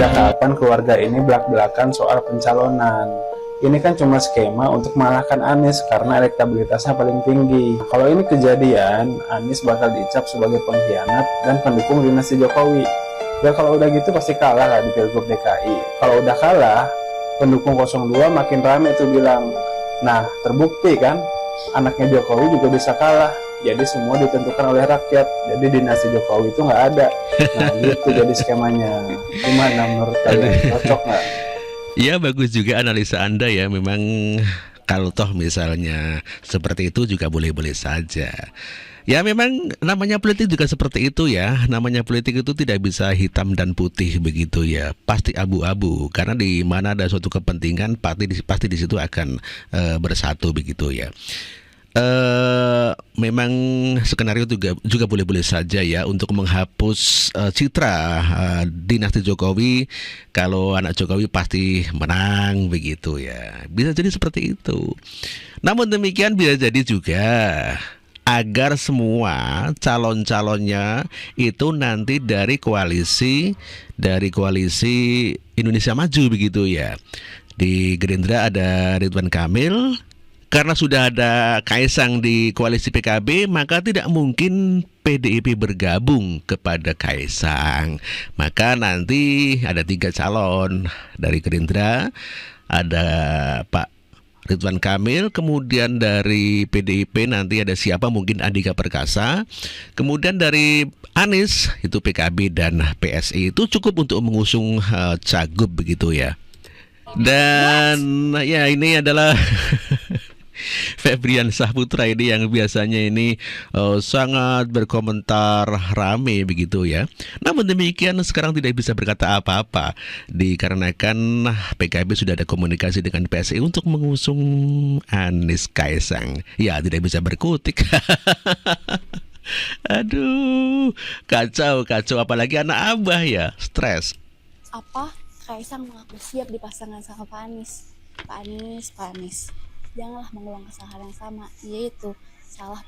Sejak kapan keluarga ini belak-belakan soal pencalonan? Ini kan cuma skema untuk mengalahkan Anies karena elektabilitasnya paling tinggi. Kalau ini kejadian, Anies bakal dicap sebagai pengkhianat dan pendukung dinasti Jokowi. Ya kalau udah gitu pasti kalah lah di Pilgub DKI. Kalau udah kalah, pendukung 02 makin rame tuh bilang, nah terbukti kan, anaknya Jokowi juga bisa kalah. Jadi semua ditentukan oleh rakyat. Jadi dinasti Jokowi itu nggak ada. Nah gitu jadi skemanya. Gimana menurut kalian? Cocok nggak? Ya bagus juga analisa Anda ya. Memang kalau toh misalnya seperti itu juga boleh-boleh saja. Ya memang namanya politik juga seperti itu ya. Namanya politik itu tidak bisa hitam dan putih begitu ya. Pasti abu-abu. Karena di mana ada suatu kepentingan pasti di situ akan bersatu begitu ya. Memang skenario juga boleh-boleh saja ya untuk menghapus citra dinasti Jokowi. Kalau anak Jokowi pasti menang begitu ya. Bisa jadi seperti itu. Namun demikian bisa jadi juga agar semua calon-calonnya itu nanti dari koalisi Indonesia Maju begitu ya. Di Gerindra ada Ridwan Kamil. Karena sudah ada Kaisang di koalisi PKB, maka tidak mungkin PDIP bergabung kepada Kaisang. Maka nanti ada 3 calon dari Gerindra, ada Pak Ridwan Kamil, kemudian dari PDIP nanti ada siapa, mungkin Andika Perkasa, kemudian dari Anies itu PKB dan PSI itu cukup untuk mengusung cagup begitu ya. Dan ya ini adalah Febrian Saputra ini yang biasanya ini sangat berkomentar rame begitu ya. Namun demikian sekarang tidak bisa berkata apa-apa dikarenakan PKB sudah ada komunikasi dengan PSI untuk mengusung Anies Kaisang. Ya tidak bisa berkutik. Aduh, kacau apalagi anak abah ya, stres. Apa Kaisang mengaku siap dipasangkan sama Pak Anies. Janganlah mengulang kesalahan yang sama, yaitu salah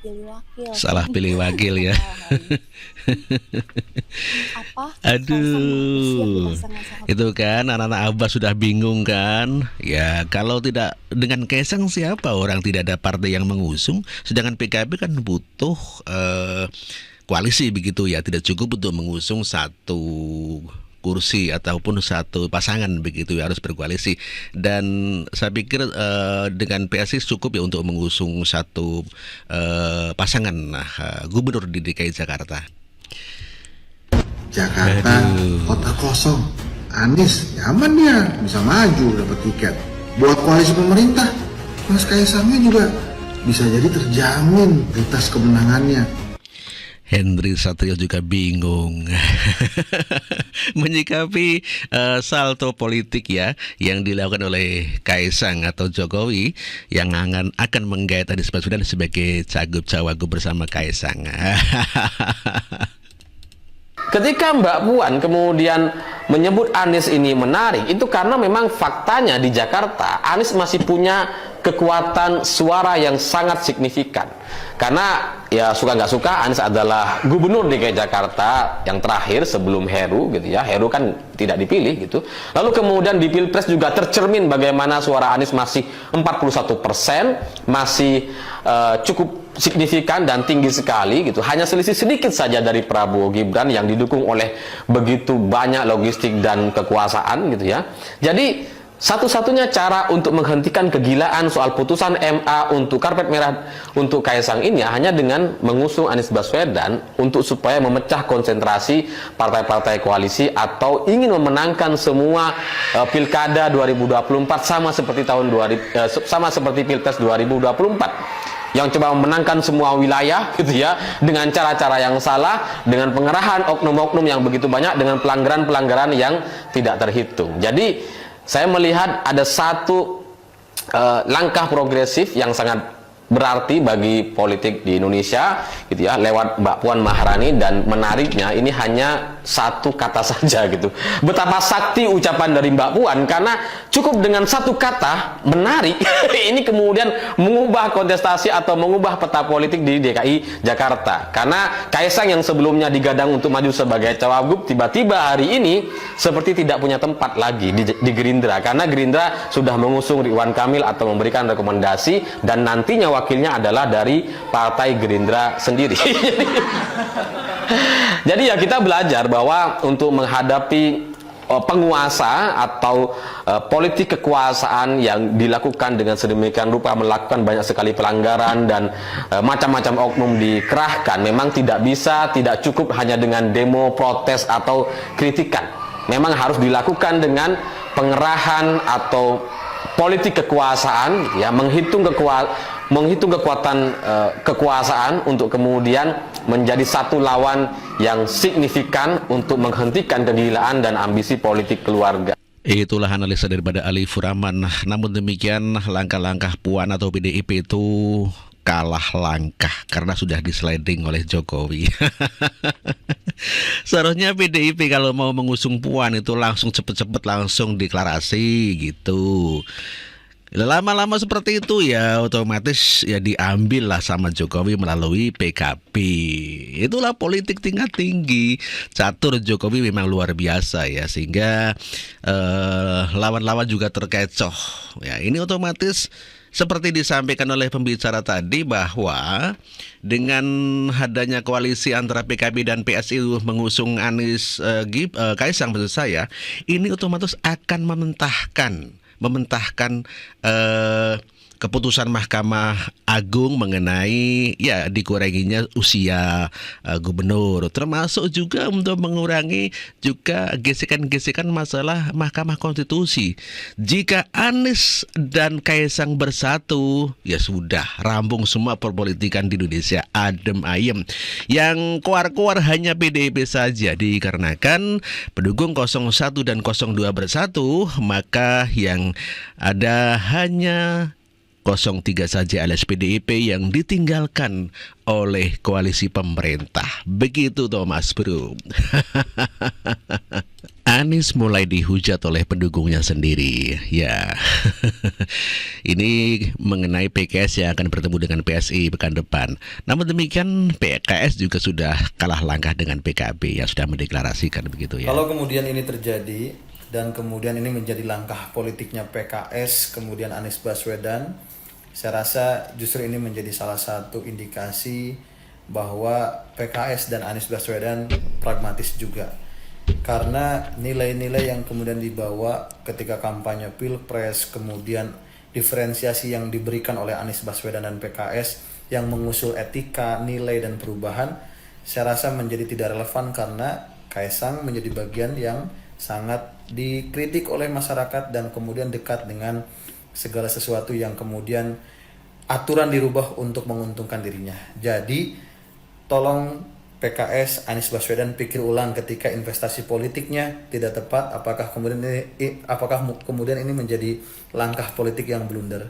pilih wakil ya. Apa? Aduh, itu kan anak-anak abah sudah bingung kan. Ya kalau tidak dengan Kaisang siapa, orang tidak ada partai yang mengusung. Sedangkan PKB kan butuh koalisi begitu ya. Tidak cukup untuk mengusung satu kursi ataupun satu pasangan begitu ya, harus berkoalisi. Dan saya pikir dengan PSI cukup ya untuk mengusung satu pasangan gubernur di DKI Jakarta. Kota kosong, Anies nyaman dia bisa maju dapat tiket buat koalisi pemerintah. Mas Kaisangnya juga bisa jadi terjamin prioritas kemenangannya. Henry Satrio juga bingung menyikapi salto politik ya yang dilakukan oleh Kaisang atau Jokowi yang akan menggait Anies Baswedan sebagai cagup-cawagup bersama Kaisang. Ketika Mbak Puan kemudian menyebut Anies ini menarik, itu karena memang faktanya di Jakarta Anies masih punya kekuatan suara yang sangat signifikan. Karena ya suka nggak suka, Anies adalah gubernur DKI Jakarta yang terakhir sebelum Heru gitu ya. Heru kan tidak dipilih gitu. Lalu kemudian di Pilpres juga tercermin bagaimana suara Anies masih 41%, masih cukup signifikan dan tinggi sekali gitu. Hanya selisih sedikit saja dari Prabowo Gibran yang didukung oleh begitu banyak logistik dan kekuasaan gitu ya. Jadi satu-satunya cara untuk menghentikan kegilaan soal putusan MA untuk karpet merah untuk Kaisang ini hanya dengan mengusung Anies Baswedan untuk supaya memecah konsentrasi partai-partai koalisi atau ingin memenangkan semua pilkada 2024 sama seperti Pilpres 2024 yang coba memenangkan semua wilayah gitu ya dengan cara-cara yang salah, dengan pengerahan oknum-oknum yang begitu banyak, dengan pelanggaran-pelanggaran yang tidak terhitung. Jadi saya melihat ada satu langkah progresif yang sangat berarti bagi politik di Indonesia gitu ya, lewat Mbak Puan Maharani. Dan menariknya ini hanya satu kata saja gitu. Betapa sakti ucapan dari Mbak Puan, karena cukup dengan satu kata menarik ini kemudian mengubah kontestasi atau mengubah peta politik di DKI Jakarta. Karena Kaisang yang sebelumnya digadang untuk maju sebagai cawagup, tiba-tiba hari ini seperti tidak punya tempat lagi di Gerindra, karena Gerindra sudah mengusung Ridwan Kamil atau memberikan rekomendasi, dan nantinya wakilnya adalah dari Partai Gerindra sendiri. Jadi ya kita belajar bahwa untuk menghadapi penguasa atau politik kekuasaan yang dilakukan dengan sedemikian rupa, melakukan banyak sekali pelanggaran dan macam-macam oknum dikerahkan, memang tidak cukup hanya dengan demo, protes atau kritikan. Memang harus dilakukan dengan pengerahan atau politik kekuasaan, ya, menghitung kekuatan kekuasaan untuk kemudian menjadi satu lawan yang signifikan untuk menghentikan kegilaan dan ambisi politik keluarga. Itulah analisa daripada Ali Furaman. Namun demikian, langkah-langkah Puan atau PDIP itu kalah langkah karena sudah disliding oleh Jokowi. Seharusnya PDIP kalau mau mengusung Puan itu langsung cepet-cepet langsung deklarasi gitu. Lama-lama seperti itu ya otomatis ya diambil lah sama Jokowi melalui PKB. Itulah politik tingkat tinggi. Catur Jokowi memang luar biasa ya, sehingga lawan-lawan juga terkecoh. Ya, ini otomatis seperti disampaikan oleh pembicara tadi bahwa dengan adanya koalisi antara PKB dan PSI mengusung Anies Kaisang, maksud saya, ini otomatis akan mementahkan keputusan Mahkamah Agung mengenai ya dikuranginya usia gubernur, termasuk juga untuk mengurangi juga gesekan-gesekan masalah Mahkamah Konstitusi. Jika Anies dan Kaisang bersatu, ya sudah rampung semua perpolitikan di Indonesia, adem ayem. Yang keluar-keluar hanya PDIP saja, dikarenakan pendukung 01 dan 02 bersatu, maka yang ada hanya 03 saja alias PDIP yang ditinggalkan oleh koalisi pemerintah. Begitu Thomas Bro. Anies mulai dihujat oleh pendukungnya sendiri. Ya. Ini mengenai PKS yang akan bertemu dengan PSI pekan depan. Namun demikian PKS juga sudah kalah langkah dengan PKB yang sudah mendeklarasikan begitu ya. Kalau kemudian ini terjadi dan kemudian ini menjadi langkah politiknya PKS kemudian Anies Baswedan, saya rasa justru ini menjadi salah satu indikasi bahwa PKS dan Anies Baswedan pragmatis juga. Karena nilai-nilai yang kemudian dibawa ketika kampanye Pilpres, kemudian diferensiasi yang diberikan oleh Anies Baswedan dan PKS yang mengusul etika, nilai dan perubahan, saya rasa menjadi tidak relevan karena Kaisang menjadi bagian yang sangat dikritik oleh masyarakat dan kemudian dekat dengan segala sesuatu yang kemudian aturan dirubah untuk menguntungkan dirinya. Jadi tolong PKS, Anies Baswedan pikir ulang ketika investasi politiknya tidak tepat, apakah kemudian ini menjadi langkah politik yang blunder.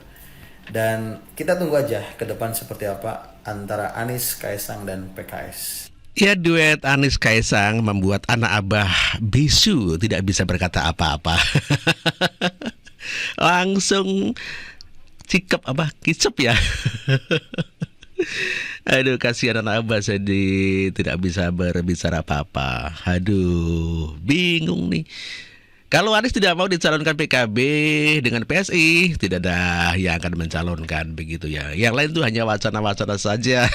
Dan kita tunggu aja ke depan seperti apa antara Anies, Kaisang dan PKS. Ya, duet Anies Kaisang membuat anak abah bisu tidak bisa berkata apa-apa. Langsung kicep ya. Aduh, kasihan anak abah sedih, tidak bisa berbicara apa-apa. Aduh, bingung nih. Kalau Anies tidak mau dicalonkan PKB dengan PSI, tidak ada yang akan mencalonkan begitu ya. Yang lain itu hanya wacana-wacana saja.